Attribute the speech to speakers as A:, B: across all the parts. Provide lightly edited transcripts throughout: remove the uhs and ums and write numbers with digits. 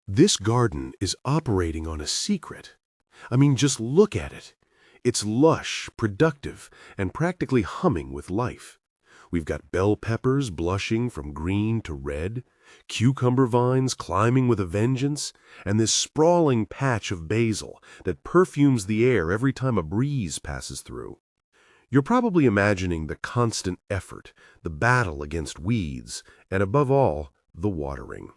A: This garden is operating on a secret. I mean, just look at it. It's lush, productive, and practically humming with life. We've got bell peppers blushing from green to red, cucumber vines climbing with a vengeance, and this sprawling patch of basil that perfumes the air every time a breeze passes through. You're probably imagining the constant effort, the battle against weeds, and above all, the watering.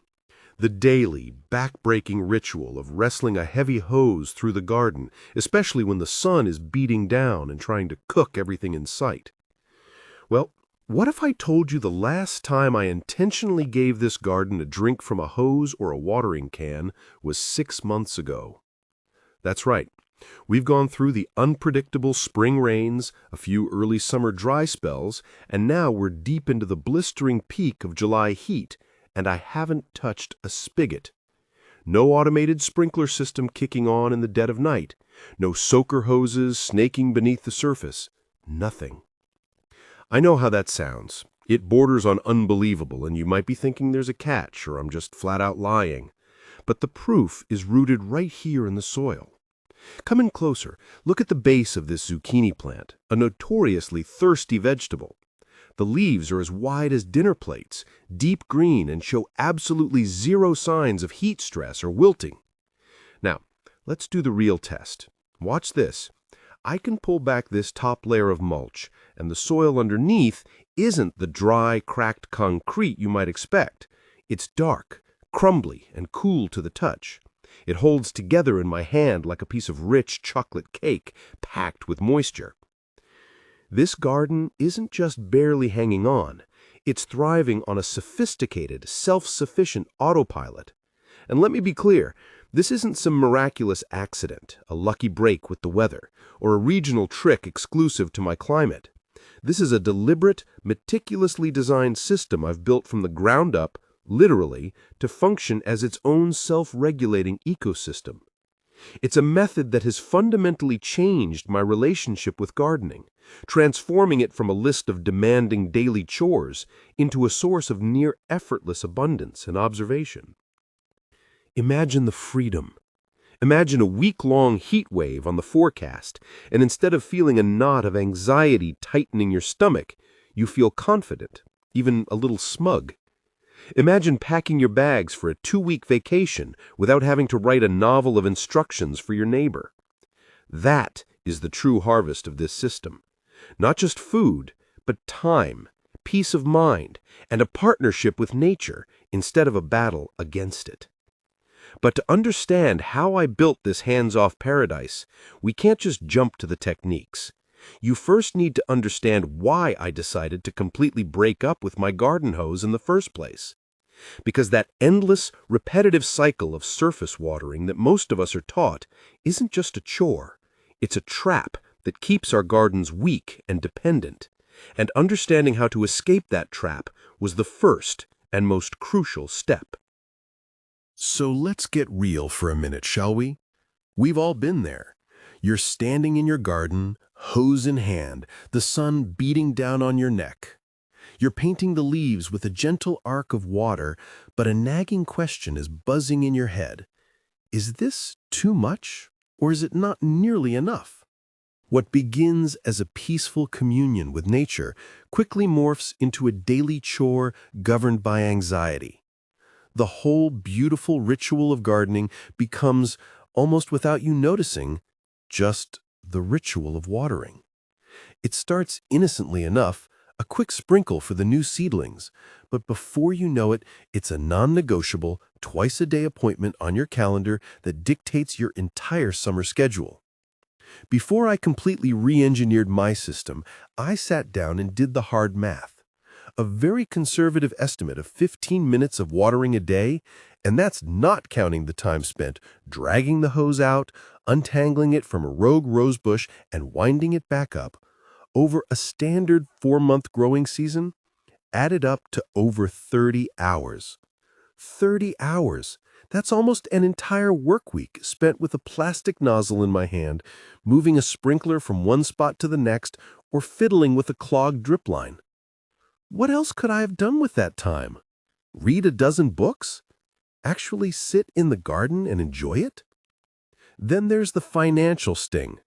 A: The daily, back-breaking ritual of wrestling a heavy hose through the garden, especially when the sun is beating down and trying to cook everything in sight. Well, what if I told you the last time I intentionally gave this garden a drink from a hose or a watering can was 6 months ago? That's right. We've gone through the unpredictable spring rains, a few early summer dry spells, and now we're deep into the blistering peak of July heat, and I haven't touched a spigot. No automated sprinkler system kicking on in the dead of night. No soaker hoses snaking beneath the surface. Nothing. I know how that sounds. It borders on unbelievable, and you might be thinking there's a catch, or I'm just flat out lying. But the proof is rooted right here in the soil. Come in closer. Look at the base of this zucchini plant, a notoriously thirsty vegetable. The leaves are as wide as dinner plates, deep green, and show absolutely zero signs of heat stress or wilting. Now, let's do the real test. Watch this. I can pull back this top layer of mulch, and the soil underneath isn't the dry, cracked concrete you might expect. It's dark, crumbly, and cool to the touch. It holds together in my hand like a piece of rich chocolate cake packed with moisture. This garden isn't just barely hanging on. It's thriving on a sophisticated, self-sufficient autopilot. And let me be clear, this isn't some miraculous accident, a lucky break with the weather, or a regional trick exclusive to my climate. This is a deliberate, meticulously designed system I've built from the ground up, literally, to function as its own self-regulating ecosystem. It's a method that has fundamentally changed my relationship with gardening, transforming it from a list of demanding daily chores into a source of near-effortless abundance and observation. Imagine the freedom. Imagine a week-long heat wave on the forecast, and instead of feeling a knot of anxiety tightening your stomach, you feel confident, even a little smug. Imagine packing your bags for a 2-week vacation without having to write a novel of instructions for your neighbor. That is the true harvest of this system. Not just food, but time, peace of mind, and a partnership with nature instead of a battle against it. But to understand how I built this hands-off paradise, we can't just jump to the techniques. You first need to understand why I decided to completely break up with my garden hose in the first place. Because that endless, repetitive cycle of surface watering that most of us are taught isn't just a chore. It's a trap that keeps our gardens weak and dependent. And understanding how to escape that trap was the first and most crucial step. So let's get real for a minute, shall we? We've all been there. You're standing in your garden, hose in hand, the sun beating down on your neck. You're painting the leaves with a gentle arc of water, but a nagging question is buzzing in your head. Is this too much, or is it not nearly enough? What begins as a peaceful communion with nature quickly morphs into a daily chore governed by anxiety. The whole beautiful ritual of gardening becomes, almost without you noticing, just the ritual of watering. It starts innocently enough, a quick sprinkle for the new seedlings, but before you know it, it's a non-negotiable, twice-a-day appointment on your calendar that dictates your entire summer schedule. Before I completely re-engineered my system, I sat down and did the hard math. A very conservative estimate of 15 minutes of watering a day, and that's not counting the time spent dragging the hose out, untangling it from a rogue rosebush, and winding it back up, over a standard 4-month growing season, added up to over 30 hours. 30 hours! That's almost an entire work week spent with a plastic nozzle in my hand, moving a sprinkler from one spot to the next, or fiddling with a clogged drip line. What else could I have done with that time? Read a dozen books? Actually sit in the garden and enjoy it? Then there's the financial sting.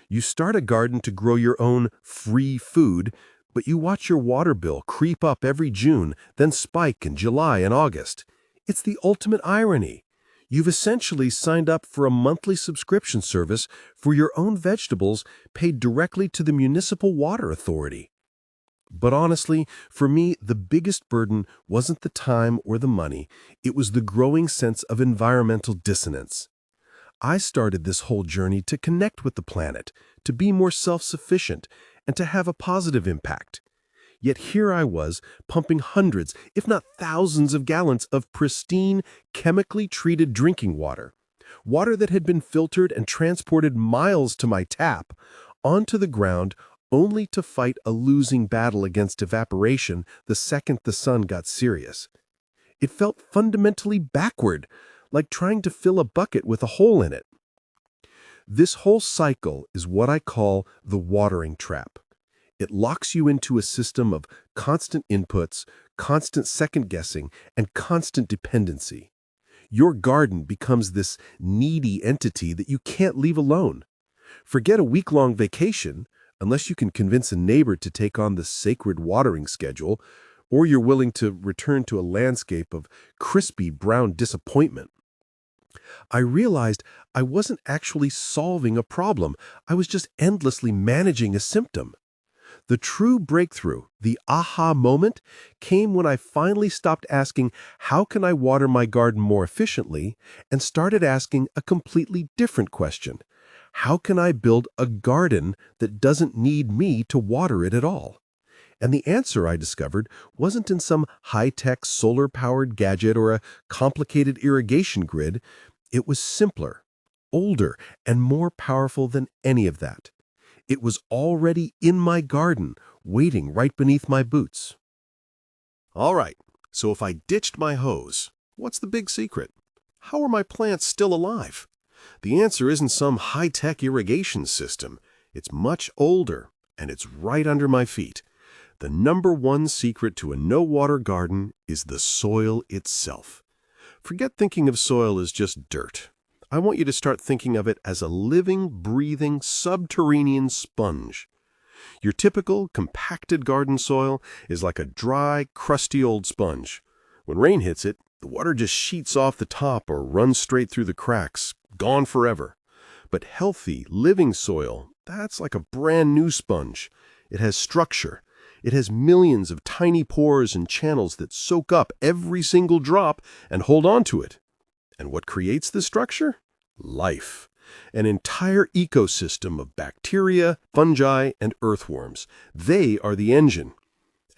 A: You start a garden to grow your own free food, but you watch your water bill creep up every June, then spike in July and August. It's the ultimate irony. You've essentially signed up for a monthly subscription service for your own vegetables paid directly to the municipal water authority. But honestly, for me, the biggest burden wasn't the time or the money. It was the growing sense of environmental dissonance. I started this whole journey to connect with the planet, to be more self-sufficient, and to have a positive impact. Yet here I was, pumping hundreds, if not thousands of gallons of pristine, chemically treated drinking water. Water that had been filtered and transported miles to my tap, onto the ground, only to fight a losing battle against evaporation the second the sun got serious. It felt fundamentally backward, like trying to fill a bucket with a hole in it. This whole cycle is what I call the watering trap. It locks you into a system of constant inputs, constant second-guessing, and constant dependency. Your garden becomes this needy entity that you can't leave alone. Forget a week-long vacation, unless you can convince a neighbor to take on the sacred watering schedule, or you're willing to return to a landscape of crispy brown disappointment. I realized I wasn't actually solving a problem. I was just endlessly managing a symptom. The true breakthrough, the aha moment, came when I finally stopped asking, how can I water my garden more efficiently, and started asking a completely different question. How can I build a garden that doesn't need me to water it at all? And the answer, I discovered, wasn't in some high-tech solar-powered gadget or a complicated irrigation grid. It was simpler, older, and more powerful than any of that. It was already in my garden, waiting right beneath my boots. All right, so if I ditched my hose, what's the big secret? How are my plants still alive? The answer isn't some high-tech irrigation system. It's much older, and it's right under my feet. The number one secret to a no-water garden is the soil itself. Forget thinking of soil as just dirt. I want you to start thinking of it as a living, breathing, subterranean sponge. Your typical, compacted garden soil is like a dry, crusty old sponge. When rain hits it, the water just sheets off the top or runs straight through the cracks, gone forever. But healthy, living soil, that's like a brand new sponge. It has structure. It has millions of tiny pores and channels that soak up every single drop and hold on to it. And what creates this structure? Life. An entire ecosystem of bacteria, fungi, and earthworms. They are the engine.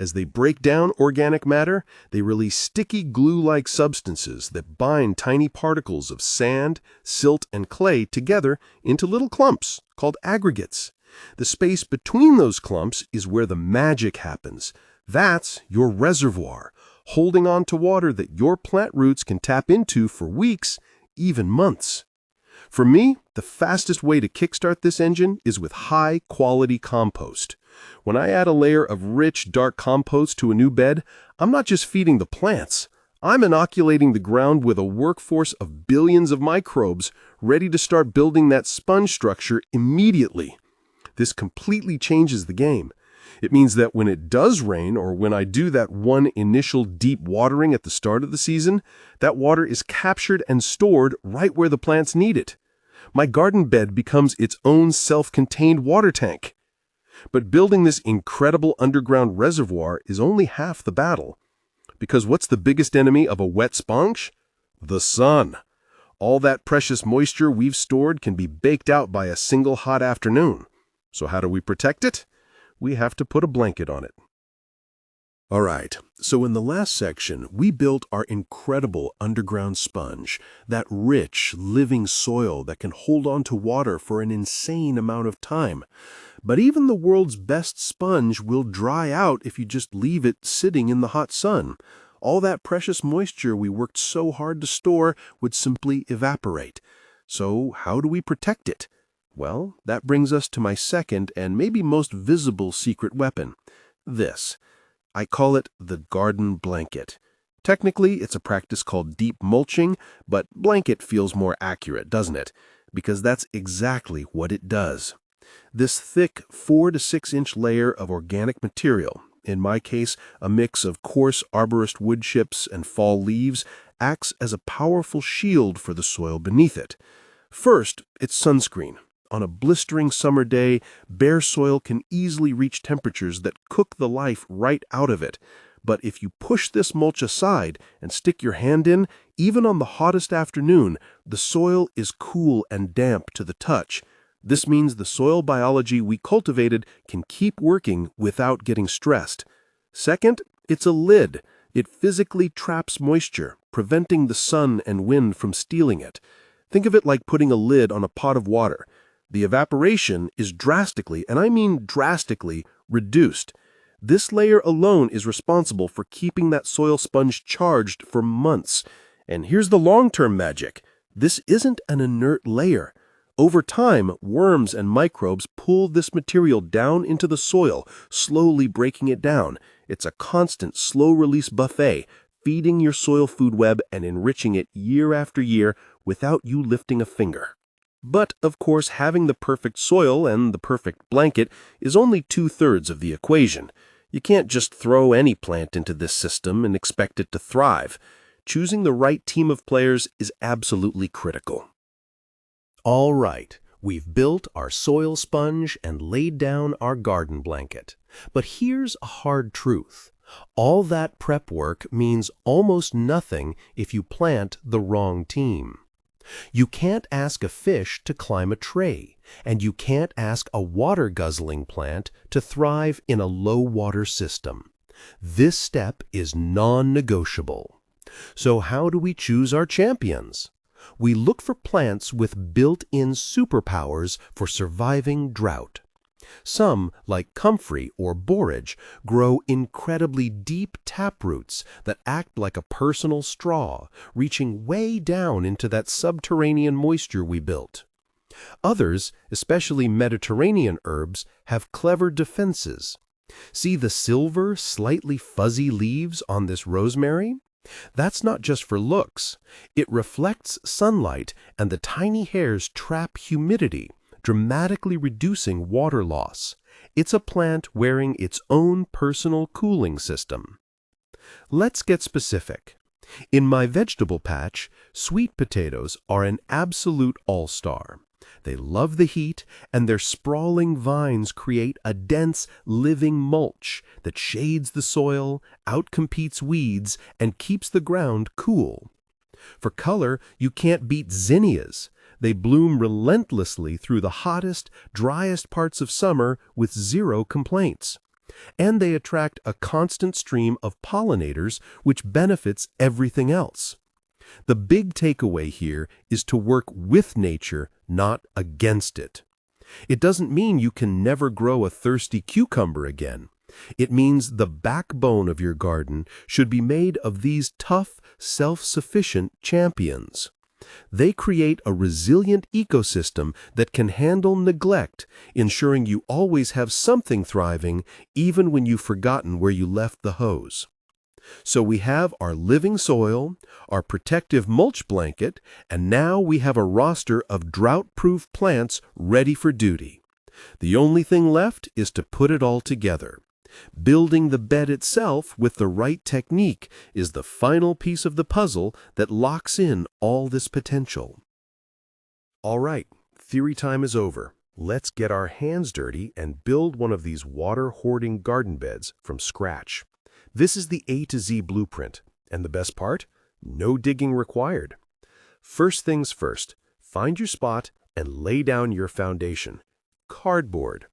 A: As they break down organic matter, they release sticky glue-like substances that bind tiny particles of sand, silt, and clay together into little clumps called aggregates. The space between those clumps is where the magic happens. That's your reservoir, holding on to water that your plant roots can tap into for weeks, even months. For me, the fastest way to kickstart this engine is with high-quality compost. When I add a layer of rich, dark compost to a new bed, I'm not just feeding the plants. I'm inoculating the ground with a workforce of billions of microbes ready to start building that sponge structure immediately. This completely changes the game. It means that when it does rain, or when I do that one initial deep watering at the start of the season, that water is captured and stored right where the plants need it. My garden bed becomes its own self-contained water tank. But building this incredible underground reservoir is only half the battle. Because what's the biggest enemy of a wet sponge? The sun. All that precious moisture we've stored can be baked out by a single hot afternoon. So how do we protect it? We have to put a blanket on it. All right, so in the last section, we built our incredible underground sponge, that rich, living soil that can hold on to water for an insane amount of time. But even the world's best sponge will dry out if you just leave it sitting in the hot sun. All that precious moisture we worked so hard to store would simply evaporate. So how do we protect it? Well, that brings us to my second and maybe most visible secret weapon. This. I call it the garden blanket. Technically, it's a practice called deep mulching, but blanket feels more accurate, doesn't it? Because that's exactly what it does. This thick 4 to 6 inch layer of organic material, in my case a mix of coarse arborist wood chips and fall leaves, acts as a powerful shield for the soil beneath it. First, it's sunscreen. On a blistering summer day, bare soil can easily reach temperatures that cook the life right out of it. But if you push this mulch aside and stick your hand in, even on the hottest afternoon, the soil is cool and damp to the touch. This means the soil biology we cultivated can keep working without getting stressed. Second, it's a lid. It physically traps moisture, preventing the sun and wind from stealing it. Think of it like putting a lid on a pot of water. The evaporation is drastically, and I mean drastically, reduced. This layer alone is responsible for keeping that soil sponge charged for months. And here's the long-term magic. This isn't an inert layer. Over time, worms and microbes pull this material down into the soil, slowly breaking it down. It's a constant, slow-release buffet, feeding your soil food web and enriching it year after year without you lifting a finger. But, of course, having the perfect soil and the perfect blanket is only 2/3 of the equation. You can't just throw any plant into this system and expect it to thrive. Choosing the right team of players is absolutely critical. All right, we've built our soil sponge and laid down our garden blanket. But here's a hard truth. All that prep work means almost nothing if you plant the wrong team. You can't ask a fish to climb a tree, and you can't ask a water-guzzling plant to thrive in a low-water system. This step is non-negotiable. So how do we choose our champions? We look for plants with built-in superpowers for surviving drought. Some, like comfrey or borage, grow incredibly deep taproots that act like a personal straw, reaching way down into that subterranean moisture we built. Others, especially Mediterranean herbs, have clever defenses. See the silver, slightly fuzzy leaves on this rosemary? That's not just for looks. It reflects sunlight, and the tiny hairs trap humidity, dramatically reducing water loss. It's a plant wearing its own personal cooling system. Let's get specific. In my vegetable patch, sweet potatoes are an absolute all-star. They love the heat, and their sprawling vines create a dense, living mulch that shades the soil, outcompetes weeds, and keeps the ground cool. For color, you can't beat zinnias. They bloom relentlessly through the hottest, driest parts of summer with zero complaints. And they attract a constant stream of pollinators, which benefits everything else. The big takeaway here is to work with nature, not against it. It doesn't mean you can never grow a thirsty cucumber again. It means the backbone of your garden should be made of these tough, self-sufficient champions. They create a resilient ecosystem that can handle neglect, ensuring you always have something thriving even when you've forgotten where you left the hose. So we have our living soil, our protective mulch blanket, and now we have a roster of drought-proof plants ready for duty. The only thing left is to put it all together. Building the bed itself with the right technique is the final piece of the puzzle that locks in all this potential. All right, theory time is over. Let's get our hands dirty and build one of these water-hoarding garden beds from scratch. This is the A to Z blueprint, and the best part? No digging required. First things first, find your spot and lay down your foundation. Cardboard.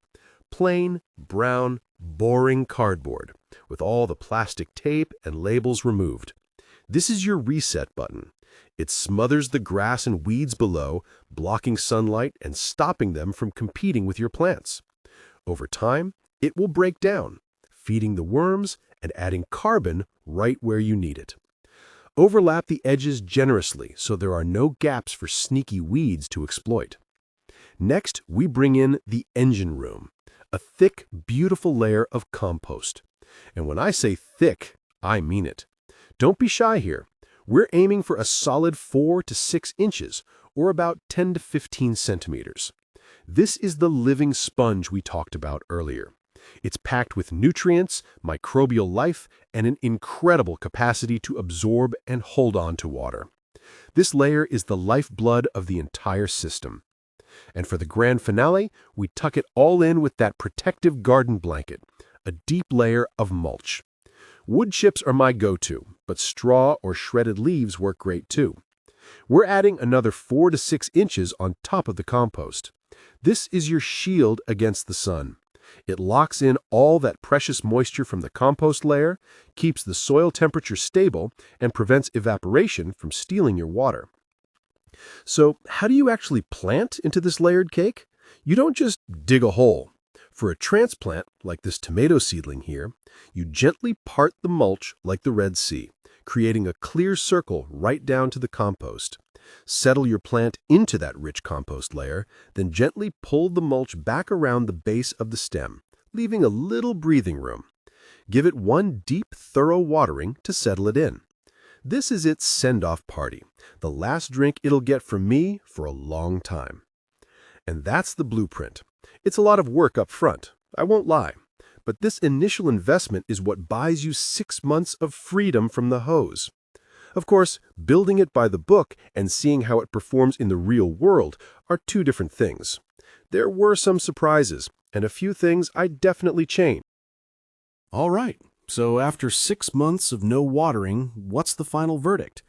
A: Plain, brown, boring cardboard, with all the plastic tape and labels removed. This is your reset button. It smothers the grass and weeds below, blocking sunlight and stopping them from competing with your plants. Over time, it will break down, feeding the worms and adding carbon right where you need it. Overlap the edges generously so there are no gaps for sneaky weeds to exploit. Next, we bring in the engine room, a thick, beautiful layer of compost. And when I say thick, I mean it. Don't be shy here. We're aiming for a solid 4 to 6 inches, or about 10 to 15 centimeters. This is the living sponge we talked about earlier. It's packed with nutrients, microbial life, and an incredible capacity to absorb and hold on to water. This layer is the lifeblood of the entire system. And for the grand finale, we tuck it all in with that protective garden blanket, a deep layer of mulch. Wood chips are my go-to, but straw or shredded leaves work great too. We're adding another 4 to 6 inches on top of the compost. This is your shield against the sun. It locks in all that precious moisture from the compost layer, keeps the soil temperature stable, and prevents evaporation from stealing your water. So, how do you actually plant into this layered cake? You don't just dig a hole. For a transplant, like this tomato seedling here, you gently part the mulch like the Red Sea, creating a clear circle right down to the compost. Settle your plant into that rich compost layer, then gently pull the mulch back around the base of the stem, leaving a little breathing room. Give it one deep, thorough watering to settle it in. This is its send-off party, the last drink it'll get from me for a long time. And that's the blueprint. It's a lot of work up front, I won't lie, but this initial investment is what buys you 6 months of freedom from the hose. Of course, building it by the book and seeing how it performs in the real world are two different things. There were some surprises, and a few things I definitely changed.
B: All right, so after 6 months of no watering, what's the final verdict?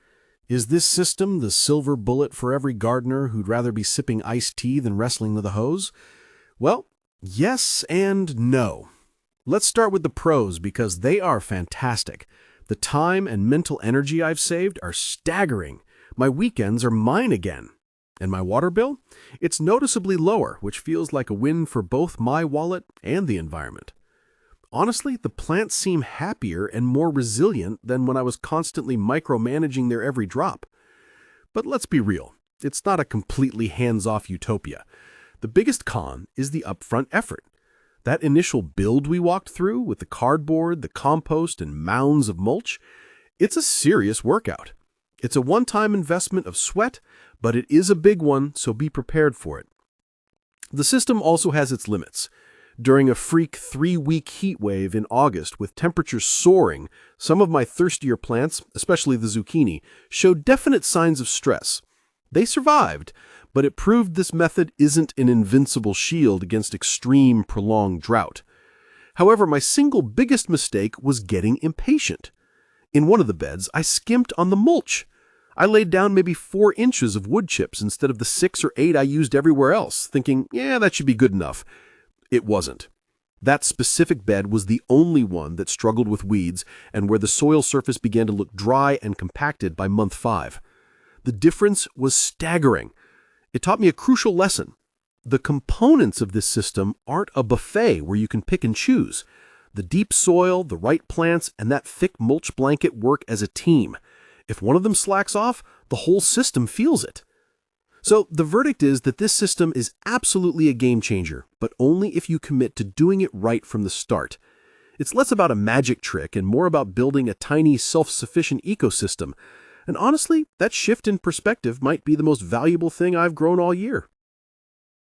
B: Is this system the silver bullet for every gardener who'd rather be sipping iced tea than wrestling with a hose? Well, yes and no. Let's start with the pros because they are fantastic. The time and mental energy I've saved are staggering. My weekends are mine again. And my water bill? It's noticeably lower, which feels like a win for both my wallet and the environment. Honestly, the plants seem happier and more resilient than when I was constantly micromanaging their every drop. But let's be real, it's not a completely hands-off utopia. The biggest con is the upfront effort. That initial build we walked through with the cardboard, the compost, and mounds of mulch, it's a serious workout. It's a one-time investment of sweat, but it is a big one, so be prepared for it. The system also has its limits. During a freak 3-week heat wave in August with temperatures soaring, some of my thirstier plants, especially the zucchini, showed definite signs of stress. They survived, but it proved this method isn't an invincible shield against extreme, prolonged drought. However, my single biggest mistake was getting impatient. In one of the beds, I skimped on the mulch. I laid down maybe 4 inches of wood chips instead of the 6 or 8 I used everywhere else, thinking, yeah, that should be good enough. It wasn't. That specific bed was the only one that struggled with weeds and where the soil surface began to look dry and compacted by month 5. The difference was staggering. It taught me a crucial lesson. The components of this system aren't a buffet where you can pick and choose. The deep soil, the right plants, and that thick mulch blanket work as a team. If one of them slacks off, the whole system feels it. So the verdict is that this system is absolutely a game changer, but only if you commit to doing it right from the start. It's less about a magic trick and more about building a tiny, self-sufficient ecosystem. And honestly, that shift in perspective might be the most valuable thing I've grown all year.